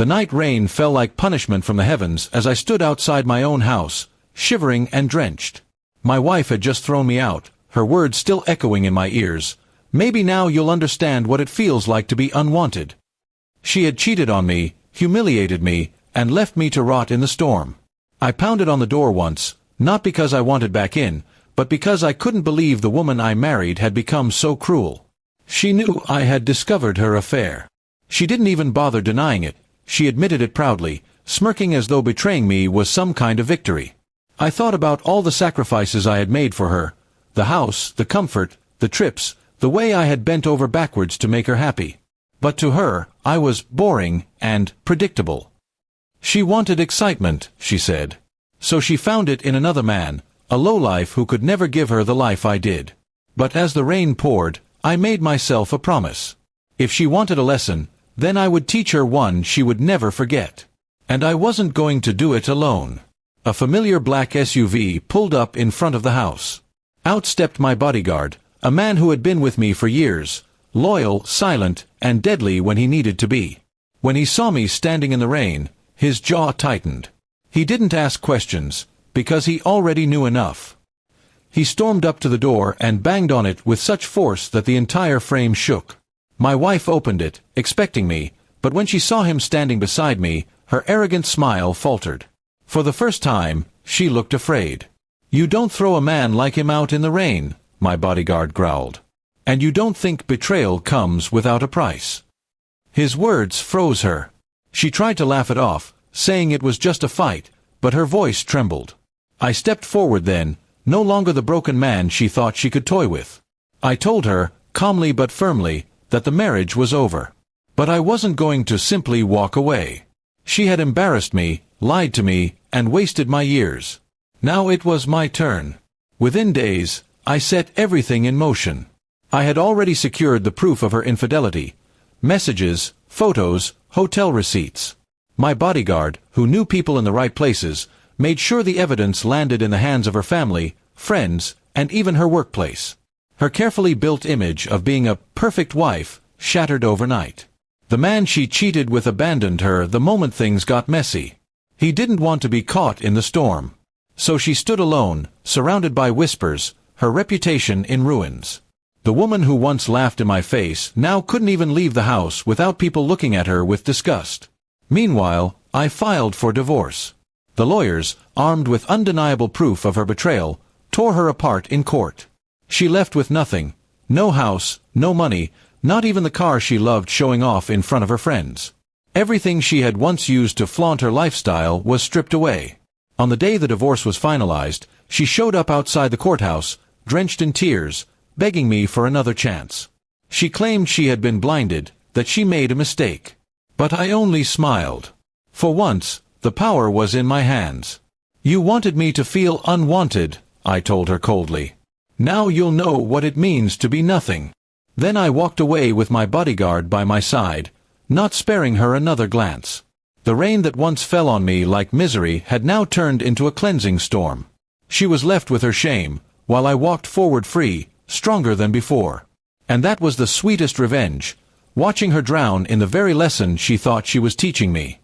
The night rain fell like punishment from the heavens as I stood outside my own house, shivering and drenched. My wife had just thrown me out, her words still echoing in my ears. "Maybe now you'll understand what it feels like to be unwanted." She had cheated on me, humiliated me, and left me to rot in the storm. I pounded on the door once, not because I wanted back in, but because I couldn't believe the woman I married had become so cruel. She knew I had discovered her affair. She didn't even bother denying it. She admitted it proudly, smirking as though betraying me was some kind of victory. I thought about all the sacrifices I had made for her, the house, the comfort, the trips, the way I had bent over backwards to make her happy. But to her, I was boring and predictable. She wanted excitement, she said. So she found it in another man, a lowlife who could never give her the life I did. But as the rain poured, I made myself a promise. If she wanted a lesson, then I would teach her one she would never forget. And I wasn't going to do it alone. A familiar black SUV pulled up in front of the house. Out stepped my bodyguard, a man who had been with me for years, loyal, silent, and deadly when he needed to be. When he saw me standing in the rain, his jaw tightened. He didn't ask questions, because he already knew enough. He stormed up to the door and banged on it with such force that the entire frame shook. My wife opened it, expecting me, but when she saw him standing beside me, her arrogant smile faltered. For the first time, she looked afraid. "You don't throw a man like him out in the rain," my bodyguard growled. "And you don't think betrayal comes without a price." His words froze her. She tried to laugh it off, saying it was just a fight, but her voice trembled. I stepped forward then, no longer the broken man she thought she could toy with. I told her, calmly but firmly, that the marriage was over. But I wasn't going to simply walk away. She had embarrassed me, lied to me, and wasted my years. Now it was my turn. Within days, I set everything in motion. I had already secured the proof of her infidelity. Messages, photos, hotel receipts. My bodyguard, who knew people in the right places, made sure the evidence landed in the hands of her family, friends, and even her workplace. Her carefully built image of being a perfect wife shattered overnight. The man she cheated with abandoned her the moment things got messy. He didn't want to be caught in the storm. So she stood alone, surrounded by whispers, her reputation in ruins. The woman who once laughed in my face now couldn't even leave the house without people looking at her with disgust. Meanwhile, I filed for divorce. The lawyers, armed with undeniable proof of her betrayal, tore her apart in court. She left with nothing. No house, no money, not even the car she loved showing off in front of her friends. Everything she had once used to flaunt her lifestyle was stripped away. On the day the divorce was finalized, she showed up outside the courthouse, drenched in tears, begging me for another chance. She claimed she had been blinded, that she made a mistake. But I only smiled. For once, the power was in my hands. "You wanted me to feel unwanted," I told her coldly. "Now you'll know what it means to be nothing." Then I walked away with my bodyguard by my side, not sparing her another glance. The rain that once fell on me like misery had now turned into a cleansing storm. She was left with her shame, while I walked forward free, stronger than before. And that was the sweetest revenge, watching her drown in the very lesson she thought she was teaching me.